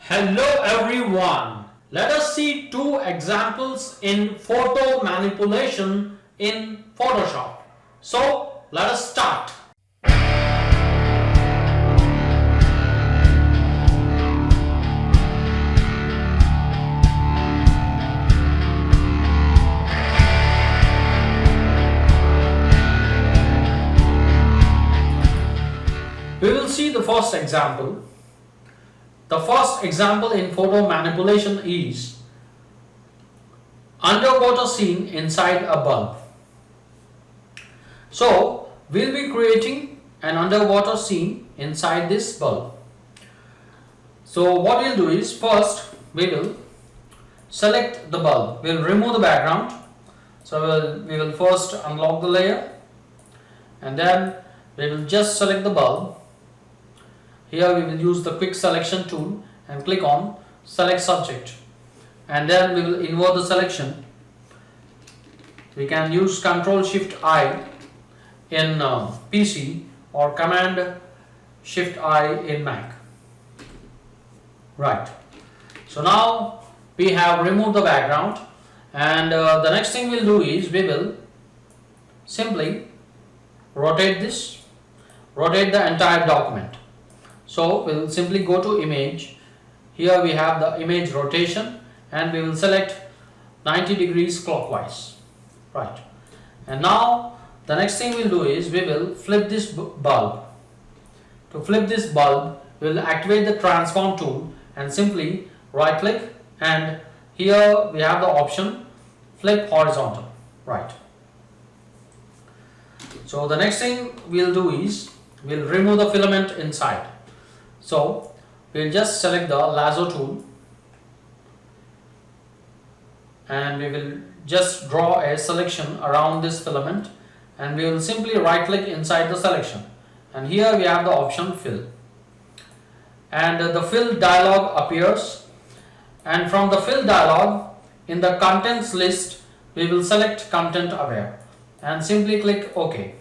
Hello everyone. Let us see two examples in photo manipulation in Photoshop. So let us start. We will see the first example. The first example in photo manipulation is underwater scene inside a bulb. So we'll be creating an underwater scene inside this bulb. So what we'll do is first we will select the bulb. We'll remove the background. So we will first unlock the layer and then we will just select the bulb. Here we will use the quick selection tool and click on select subject, and then we will invert the selection. We can use Ctrl Shift I in PC or Command Shift I in Mac. Right. So now we have removed the background, and the next thing we'll do is we will simply rotate the entire document. So we will simply go to image. Here we have the image rotation and we will select 90 degrees clockwise. Right. And now the next thing we'll do is we will flip this bulb. To flip this bulb, we will activate the transform tool and simply right click, and here we have the option flip horizontal. Right. So the next thing we'll do is we'll remove the filament inside. So we'll just select the lasso tool and we will just draw a selection around this filament, and we will simply right click inside the selection, and here we have the option fill, and the fill dialog appears, and from the fill dialog in the contents list we will select content aware and simply click OK.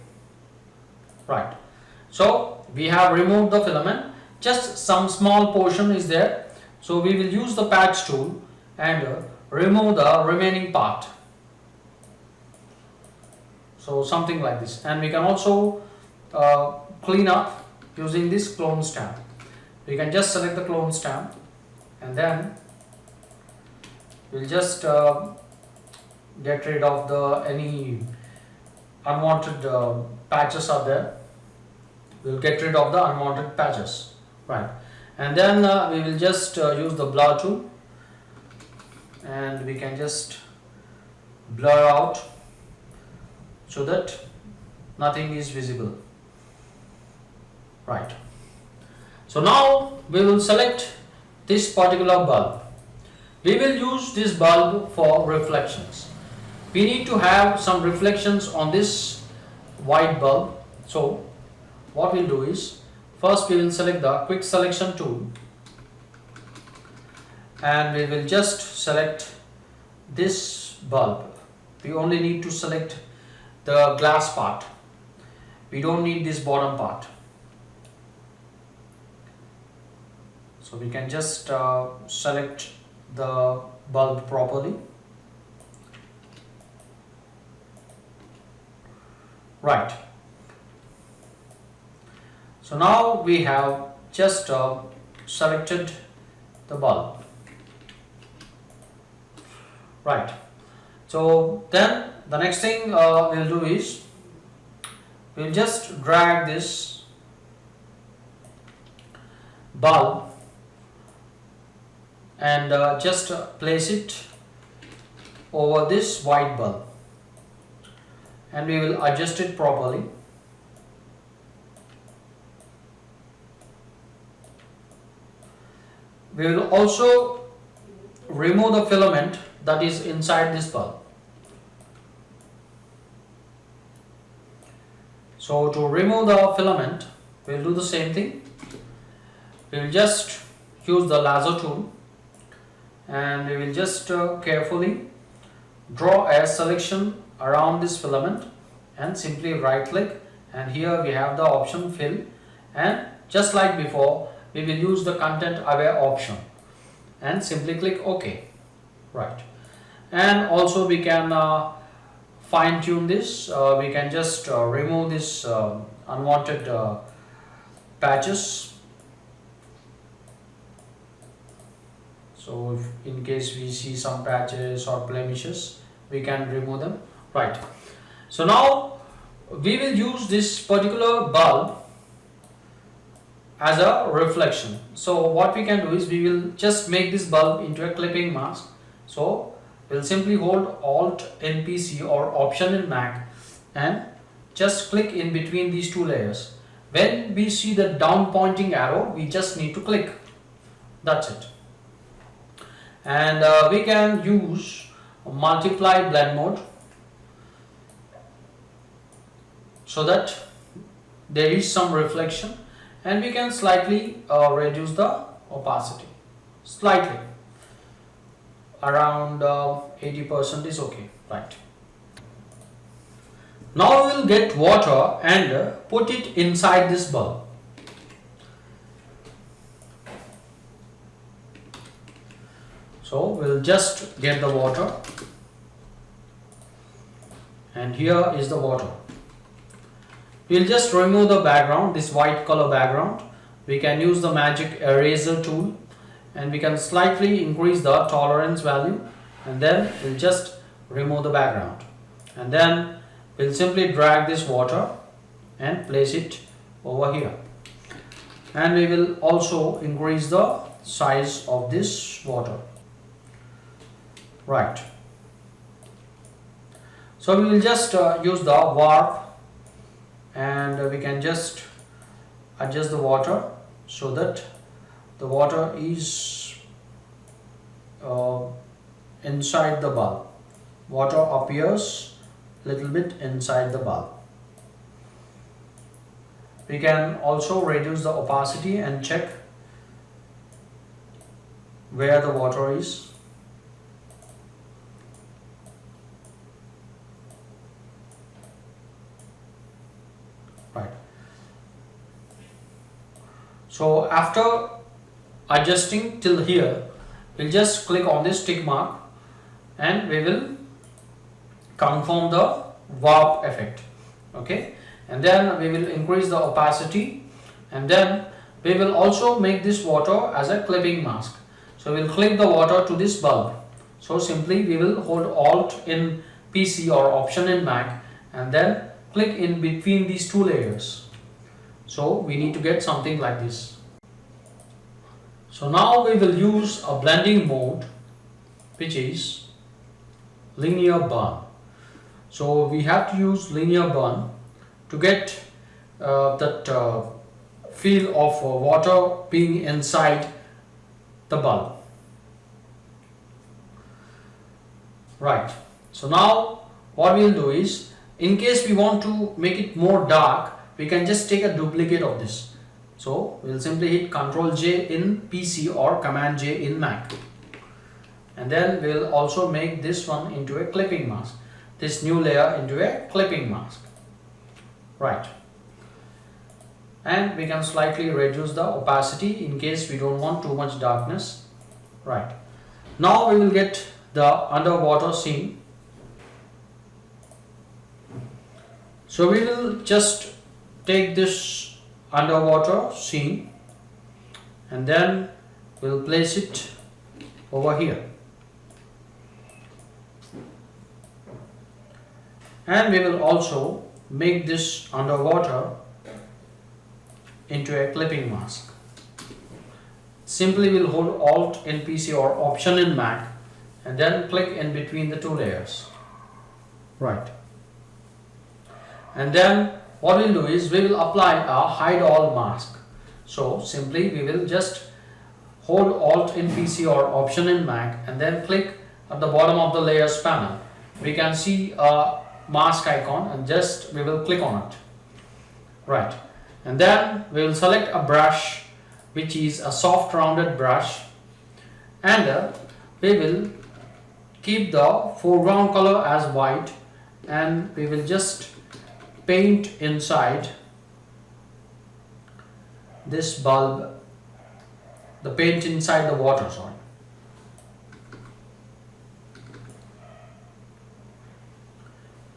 Right. So we have removed the filament. Just some small portion is there, so we will use the patch tool and remove the remaining part. So something like this, and we can also clean up using this clone stamp. We can just select the clone stamp and then we'll just get rid of any unwanted patches are there. We'll get rid of the unwanted patches. Right, and then we will just use the blur tool and we can just blur out so that nothing is visible. Right. So now we will select this particular bulb. We will use this bulb for reflections. We need to have some reflections on this white bulb. So what we'll do is first we will select the quick selection tool and we will just select this bulb. We only need to select the glass part. We don't need this bottom part. So we can just select the bulb properly. Right. So now we have just selected the bulb. Right. So then the next thing we'll do is we'll just drag this bulb and just place it over this white bulb, and we will adjust it properly. We will also remove the filament that is inside this bulb. So to remove the filament, we will do the same thing. We will just use the lasso tool and we will just carefully draw a selection around this filament and simply right click, and here we have the option fill, and just like before we will use the content aware option. and simply click OK. Right. And also we can fine tune this. We can just remove this unwanted patches. So if in case we see some patches or blemishes, we can remove them. Right. So now we will use this particular bulb as a reflection. So what we can do is we will just make this bulb into a clipping mask. So we'll simply hold Alt in PC or Option in Mac and just click in between these two layers. When we see the down pointing arrow, we just need to click. That's it. And we can use multiply blend mode so that there is some reflection, and we can slightly reduce the opacity slightly, around 80% is okay. Right. Now we will get water and put it inside this bulb. So we'll just get the water, and here is the water. We'll just remove the background, this white color background. We can use the magic eraser tool, and we can slightly increase the tolerance value, and then we'll just remove the background, and then we'll simply drag this water and place it over here, and we will also increase the size of this water. Right. So we will just use the warp, and we can just adjust the water so that the water is inside the bulb. Water appears little bit inside the bulb. We can also reduce the opacity and check where the water is. Right. So after adjusting till here, we'll just click on this tick mark and we will confirm the warp effect. Okay, and then we will increase the opacity, and then we will also make this water as a clipping mask. So we'll clip the water to this bulb. So simply we will hold Alt in PC or Option in Mac, and then click in between these two layers. So we need to get something like this. So now we will use a blending mode, which is linear burn. So we have to use linear burn to get that feel of water being inside the bulb. Right. So now what we'll do is, in case we want to make it more dark, we can just take a duplicate of this. So we'll simply hit Ctrl J in PC or Command J in Mac, and then we'll also make this one into a clipping mask, this new layer into a clipping mask. Right. And we can slightly reduce the opacity in case we don't want too much darkness. Right. Now we will get the underwater scene. So we will just take this underwater scene and then we'll place it over here, and we will also make this underwater into a clipping mask. Simply we'll hold Alt in PC or Option in Mac and then click in between the two layers. Right. And then what we'll do is we will apply a hide all mask. So simply we will just hold Alt in PC or Option in Mac and then click at the bottom of the layers panel. We can see a mask icon and just we will click on it. Right. And then we will select a brush, which is a soft rounded brush, and we will keep the foreground color as white, and we will just paint inside this bulb, the paint inside the water, sorry.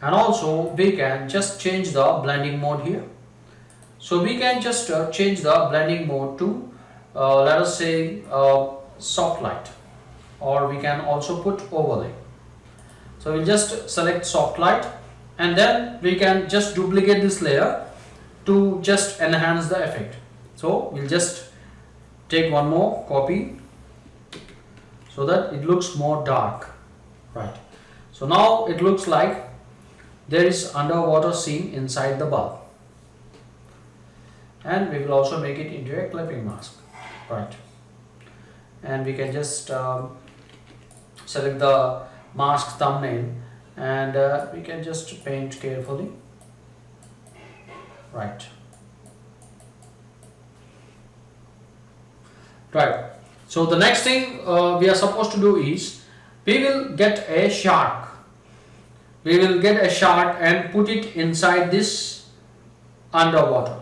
and also we can just change the blending mode here. So we can just change the blending mode to let us say soft light, or we can also put overlay. So we'll just select soft light, and then we can just duplicate this layer to just enhance the effect. So we'll just take one more copy so that it looks more dark, right? So now it looks like there is underwater scene inside the bulb, and we will also make it into a clipping mask, right? And we can just select the mask thumbnail, and we can just paint carefully, right? So the next thing we are supposed to do is we will get a shark. We will get a shark and put it inside this underwater.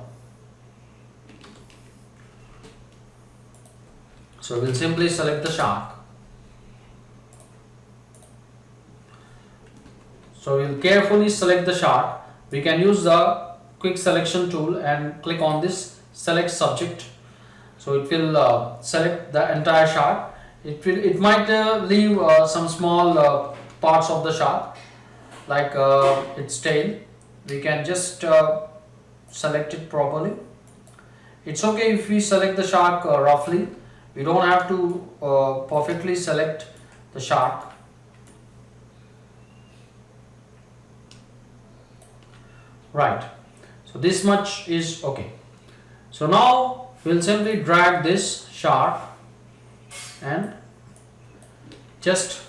So we'll simply select the shark. So we'll carefully select the shark. We can use the quick selection tool and click on this select subject. So it will select the entire shark. It might leave some small parts of the shark, like its tail. We can just select it properly. It's okay if we select the shark roughly. We don't have to perfectly select the shark. Right, so this much is okay. So now we'll simply drag this shark and just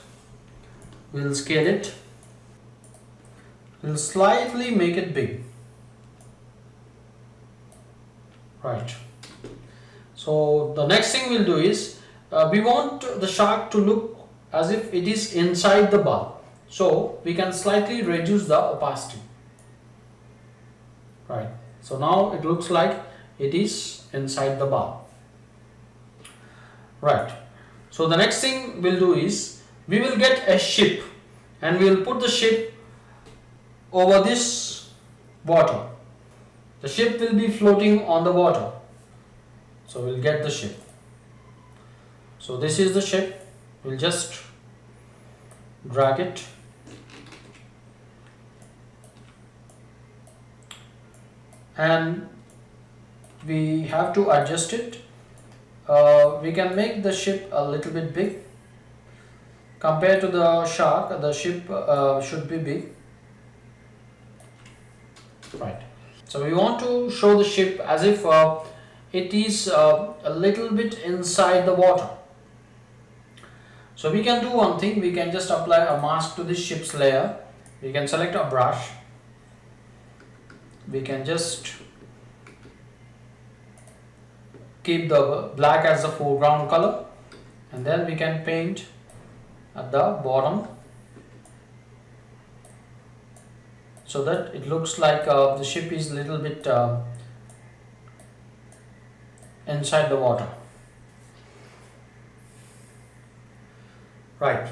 we'll scale it. We'll slightly make it big. Right. So the next thing we'll do is we want the shark to look as if it is inside the bulb. So we can slightly reduce the opacity. Right. So now it looks like it is inside the bulb. Right. So the next thing we'll do is we will get a ship, and we will put the ship over this water. The ship will be floating on the water. So we'll get the ship. So this is the ship. We'll just drag it. And we have to adjust it. We can make the ship a little bit big. Compared to the shark, the ship should be big. Right. So we want to show the ship as if it is a little bit inside the water. So we can do one thing. We can just apply a mask to this ship's layer. We can select a brush. We can just keep the black as the foreground color, and then we can paint at the bottom so that it looks like the ship is a little bit inside the water. Right.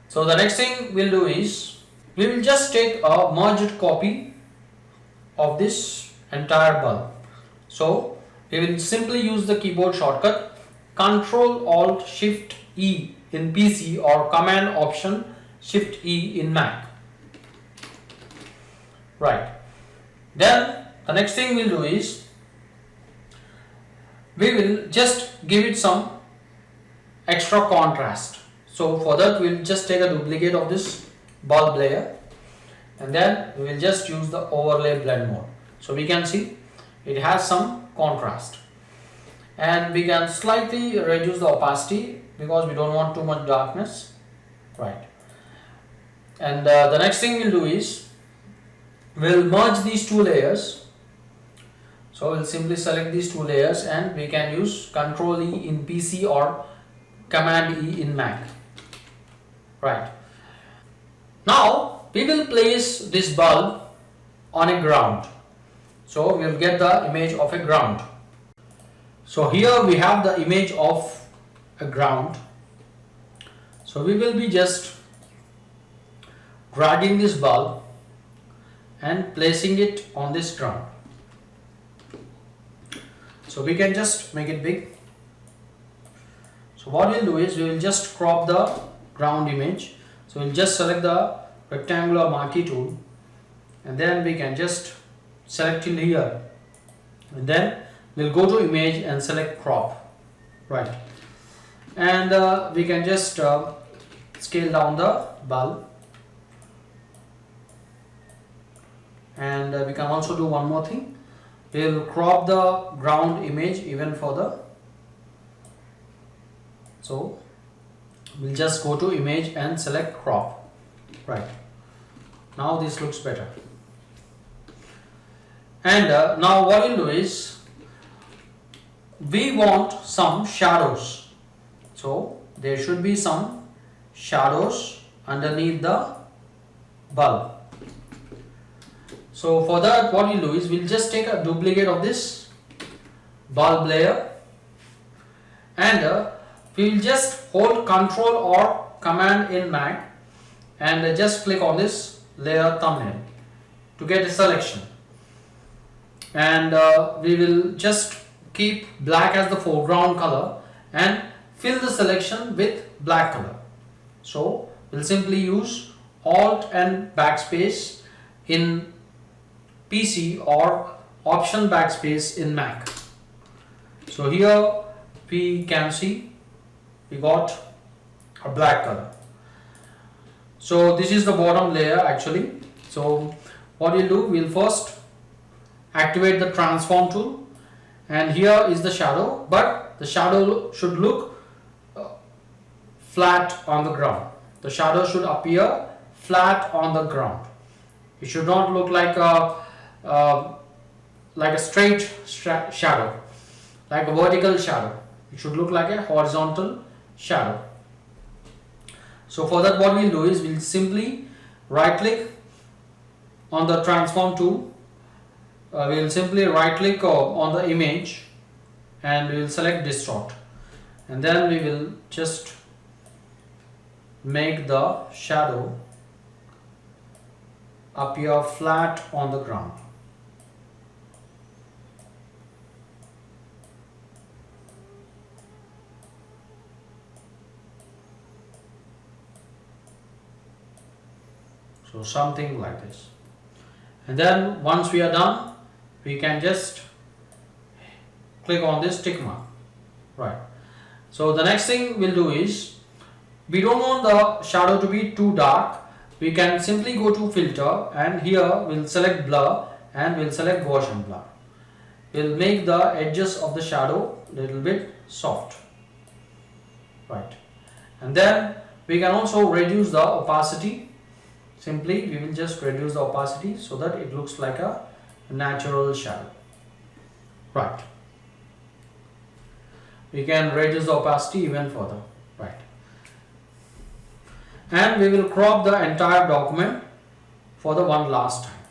So the next thing we'll do is we will just take a merged copy of this entire bulb. So we will simply use the keyboard shortcut Ctrl Alt Shift E in PC or Command Option Shift E in Mac. Right. Then the next thing we'll do is we will just give it some extra contrast. So for that we'll just take a duplicate of this bulb layer, and then we will just use the overlay blend mode. So we can see it has some contrast, and we can slightly reduce the opacity because we don't want too much darkness. Right. And the next thing we'll do is we'll merge these two layers. So we'll simply select these two layers, and we can use Ctrl E in PC or Command E in Mac. Right. Now we will place this bulb on a ground. So we will get the image of a ground. So here we have the image of a ground. So we will be just dragging this bulb and placing it on this ground. So we can just make it big. So what we'll do is we will just crop the ground image. So we'll just select the rectangular marquee tool, and then we can just select till here, and then we'll go to image and select crop, right? And we can just scale down the bulb, and we can also do one more thing. We'll crop the ground image even further. So we'll just go to image and select crop, right? Now this looks better. And now what we'll do is we want some shadows. So there should be some shadows underneath the bulb. So for that, what we'll do is we'll just take a duplicate of this bulb layer, and we'll just hold Control or Command in Mac and just click on this layer thumbnail to get a selection. And we will just keep black as the foreground color and fill the selection with black color. So we'll simply use Alt and backspace in PC or Option backspace in Mac. So here we can see we got a black color. So this is the bottom layer actually. So what we'll do, we'll first activate the transform tool, and here is the shadow, but the shadow should look flat on the ground. The shadow should appear flat on the ground. It should not look like a straight shadow, like a vertical shadow. It should look like a horizontal shadow. So for that, what we'll do is we'll simply right click on the transform tool. We'll simply right click on the image and we will select distort, and then we will just make the shadow appear flat on the ground. So something like this. And then once we are done, we can just click on this tick mark, right? So the next thing we'll do is, we don't want the shadow to be too dark. We can simply go to filter, and here we'll select blur and we'll select Gaussian blur. We'll make the edges of the shadow a little bit soft, right? And then we can also reduce the opacity. Simply we will just reduce the opacity so that it looks like a natural shadow, right? We can reduce the opacity even further, right? And we will crop the entire document for the one last time,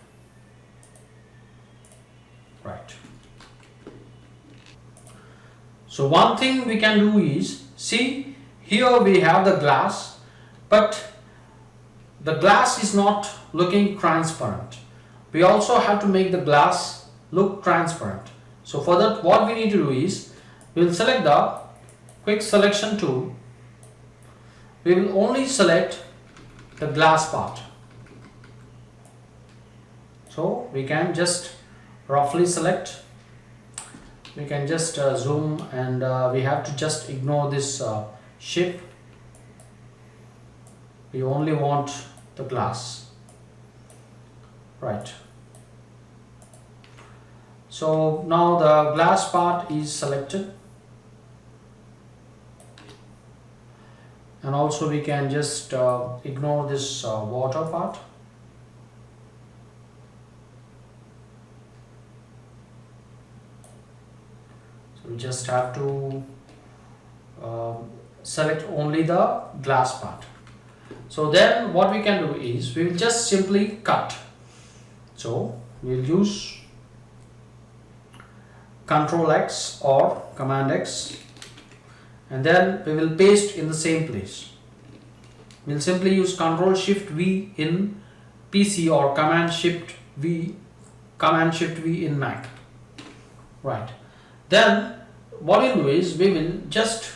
right? So one thing we can do is, see here we have the glass, but the glass is not looking transparent. We also have to make the glass look transparent. So for that, what we need to do is, we will select the quick selection tool. We will only select the glass part. So we can just roughly select. We can just zoom, and we have to just ignore this ship. We only want the glass, right? So now the glass part is selected, and also we can just ignore this water part. So we just have to select only the glass part. So then what we can do is, we will just simply cut. So we will use Ctrl X or Command X, and then we will paste in the same place, we'll simply use Control Shift V in PC or Command Shift V in Mac. Right. Then what we'll do is we will just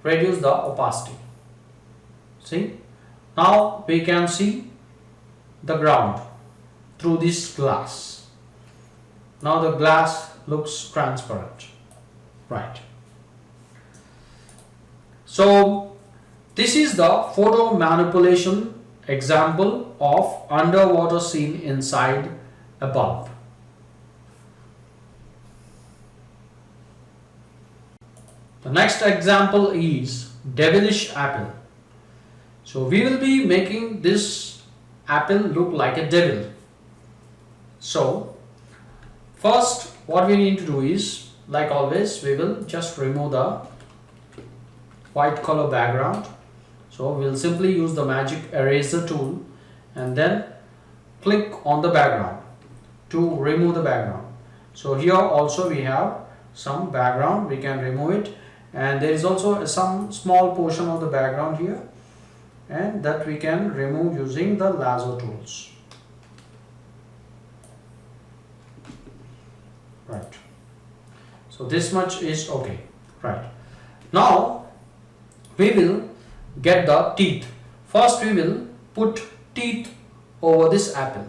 reduce the opacity. See, now we can see the ground through this glass. Now the glass looks transparent. Right. So this is the photo manipulation example of underwater scene inside a bulb. The next example is Devilish apple. So we will be making this apple look like a devil. So first what we need to do is, like always, we will just remove the white color background. So we'll simply use the magic eraser tool and then click on the background to remove the background. So here also we have some background, we can remove it, and there is also some small portion of the background here, and that we can remove using the lasso tools. Right. So this much is okay. Right. Now we will get the teeth. First we will put teeth over this apple.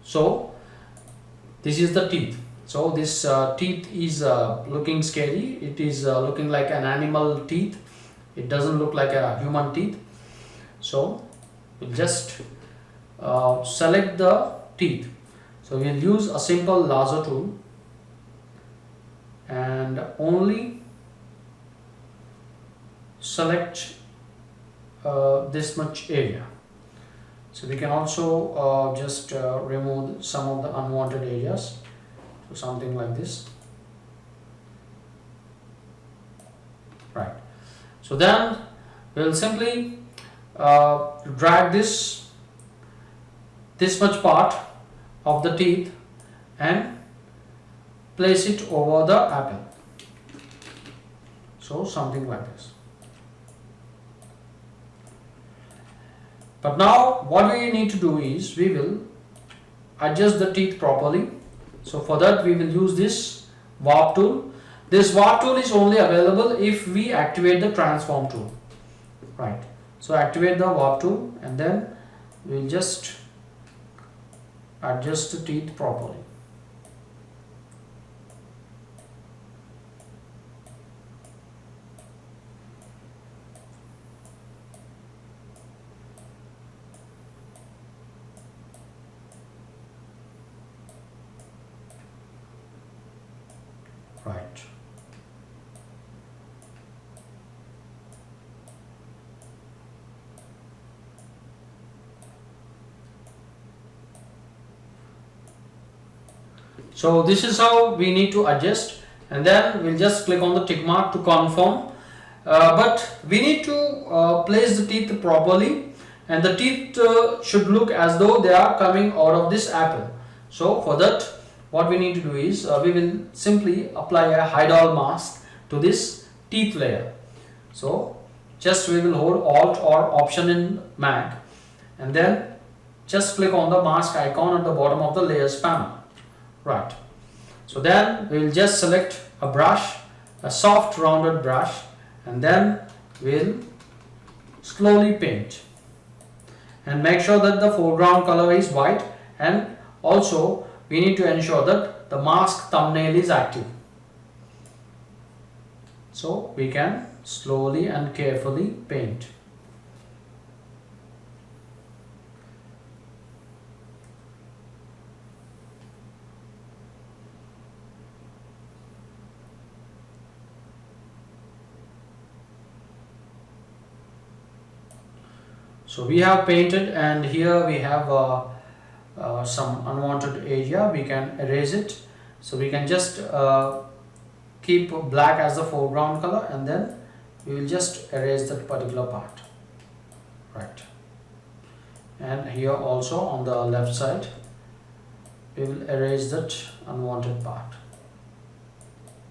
So this is the teeth. So this teeth is looking scary. It is looking like an animal teeth. It doesn't look like a human teeth. So we'll just select the teeth. So we'll use a simple lasso tool and only select this much area. So we can also just remove some of the unwanted areas. So something like this. Right. So then we'll simply drag this much part of the teeth and place it over the apple. So something like this. But now what we need to do is we will adjust the teeth properly. So for that we will use this warp tool. This warp tool is only available if we activate the transform tool. Right. So activate the warp tool and then we will just adjust the teeth properly. Right. So this is how we need to adjust, and then we'll just click on the tick mark to confirm. But we need to place the teeth properly, and the teeth should look as though they are coming out of this apple. So for that, what we need to do is we will simply apply a hide all mask to this teeth layer. So just we will hold Alt or Option in Mac and then just click on the mask icon at the bottom of the layers panel. Right. So then we will just select a brush, a soft rounded brush, and then we'll slowly paint and make sure that the foreground color is white, and also we need to ensure that the mask thumbnail is active. So we can slowly and carefully paint. So we have painted, and here we have some unwanted area. We can erase it. So we can just keep black as the foreground color, and then we will just erase that particular part. Right. And here also on the left side we will erase that unwanted part.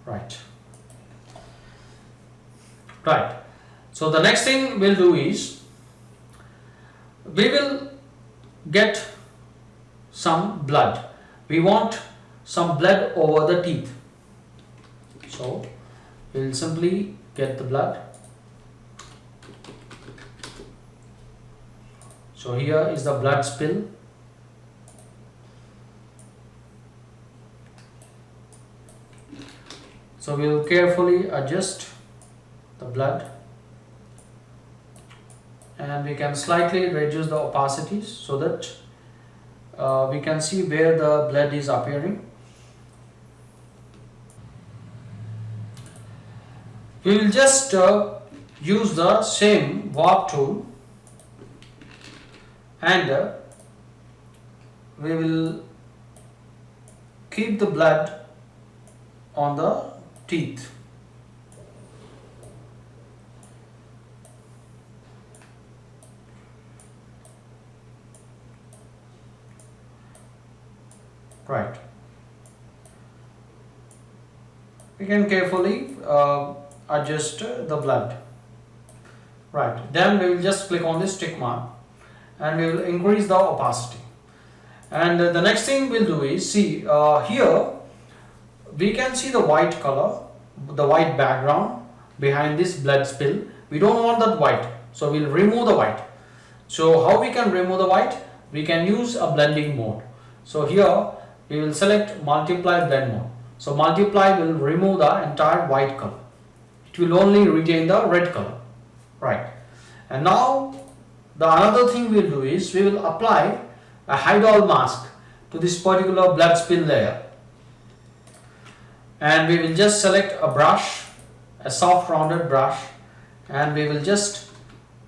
Right. Right. So the next thing we'll do is we will get some blood. We want some blood over the teeth. So we will simply get the blood. So here is the blood spill. So we will carefully adjust the blood, and we can slightly reduce the opacities so that we can see where the blood is appearing. We will just use the same warp tool, and we will keep the blood on the teeth. Right. We can carefully adjust the blood. Right. Then we will just click on this tick mark and we will increase the opacity. And the next thing we'll do is, see here we can see the white color, the white background behind this blood spill. We don't want that white, so we'll remove the white. So how we can remove the white? We can use a blending mode. So here we will select multiply blend mode. So multiply will remove the entire white color. It will only retain the red color. Right. And now the another thing we'll do is we will apply a hydol mask to this particular blood spill layer. And we will just select a brush, a soft rounded brush, and we will just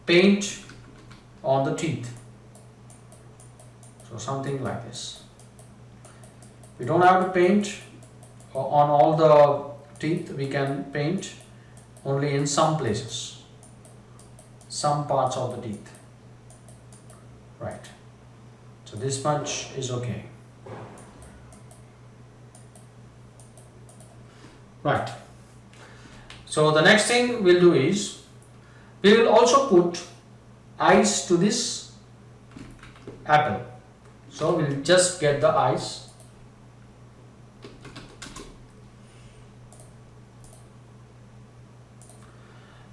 paint on the teeth. So something like this. We don't have to paint on all the teeth, we can paint only in some places, some parts of the teeth. Right. So this much is okay. Right. So the next thing we'll do is we will also put eyes to this apple. So we'll just get the eyes.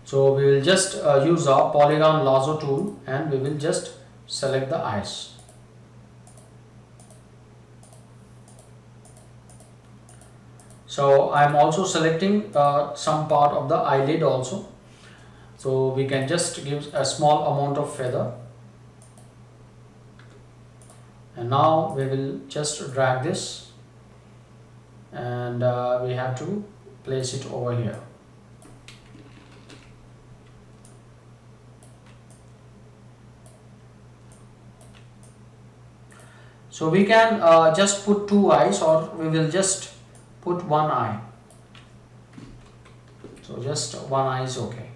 So we will just use our polygon lasso tool and we will just select the eyes. So I am also selecting some part of the eyelid also. So we can just give a small amount of feather. And now we will just drag this and we have to place it over here. So we can just put two eyes, or we will just put one eye. So just one eye is okay.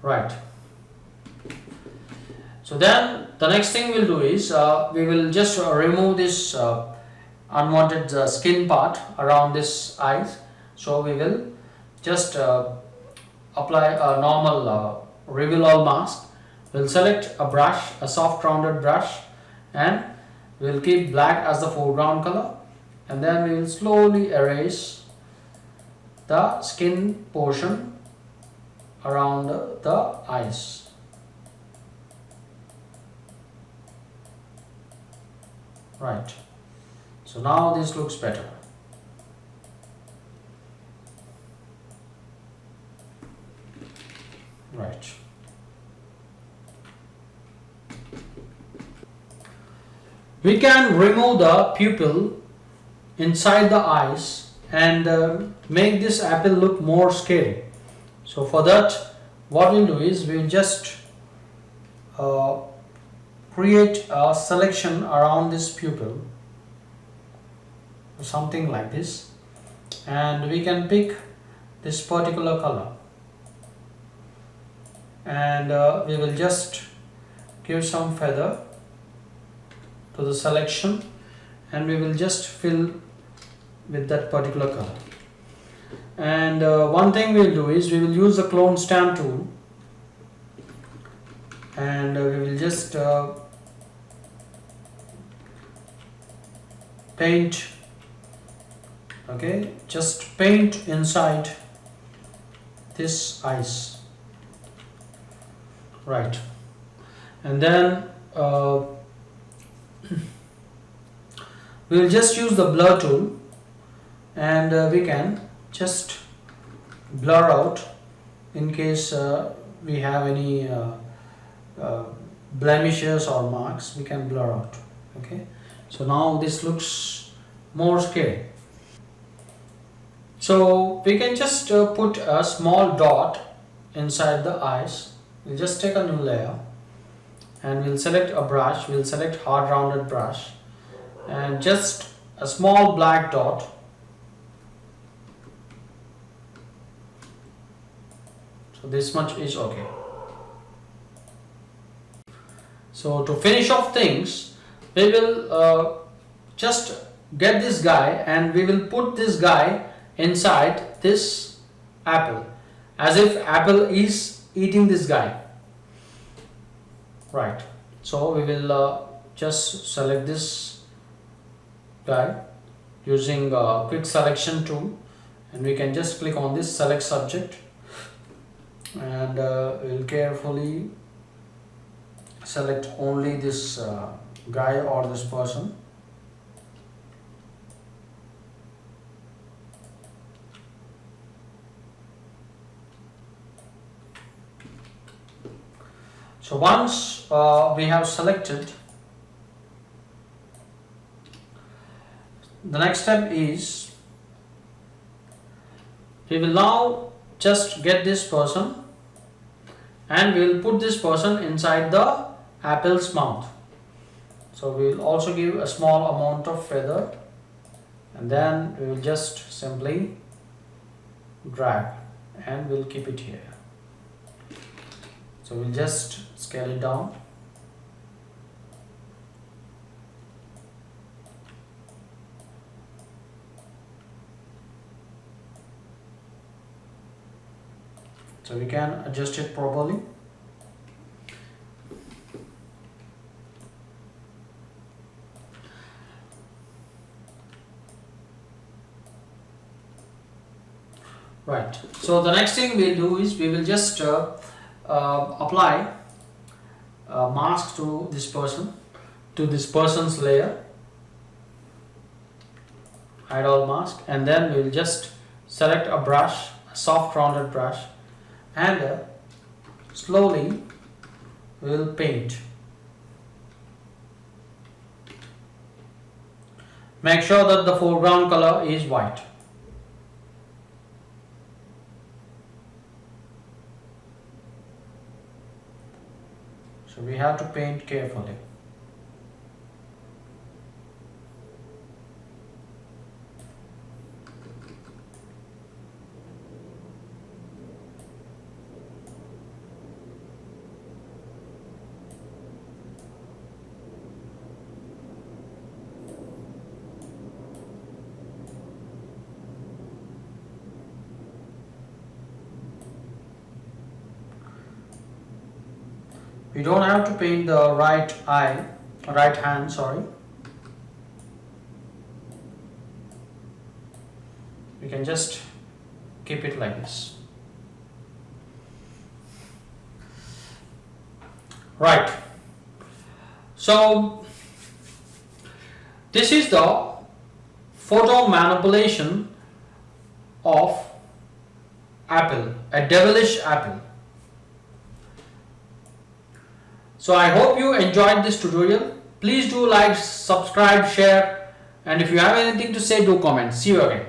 Right. So then the next thing we'll do is we will just remove this unwanted skin part around this eyes. So we will just apply a normal reveal all mask. We'll select a brush, a soft rounded brush, and we'll keep black as the foreground color, and then we will slowly erase the skin portion around the eyes. Right. So now this looks better. Right. We can remove the pupil inside the eyes and make this apple look more scary. So for that, what we'll do is we'll just create a selection around this pupil, something like this, and we can pick this particular color, and we will just give some feather to the selection, and we will just fill with that particular color. And one thing we'll do is we will use the clone stamp tool and we will just paint. Okay, just paint inside this eyes, right? And then we will just use the blur tool, and we can just blur out in case we have any blemishes or marks. We can blur out. Okay, so now this looks more scary. So we can just put a small dot inside the eyes. We'll just take a new layer and we'll select a brush. We'll select hard rounded brush and just a small black dot. So this much is okay. So to finish off things, we will just get this guy and we will put this guy inside this apple, as if apple is eating this guy, right? So we will just select this guy using quick selection tool, and we can just click on this select subject, and we'll carefully select only this guy or this person. So once we have selected, the next step is we will now just get this person and we will put this person inside the apple's mouth. So we will also give a small amount of feather, and then we will just simply drag and we'll keep it here. So we'll just scale it down. So we can adjust it properly. Right. So the next thing we'll do is we will just apply a mask to this person, to this person's layer, hide all mask, and then we will just select a brush, a soft rounded brush, and slowly we will paint. Make sure that the foreground color is white. So we have to paint carefully. We don't have to paint the right hand, sorry. We can just keep it like this. Right. So this is the photo manipulation of apple, a devilish apple. So I hope you enjoyed this tutorial. Please do like, subscribe, share, and if you have anything to say, do comment. See you again.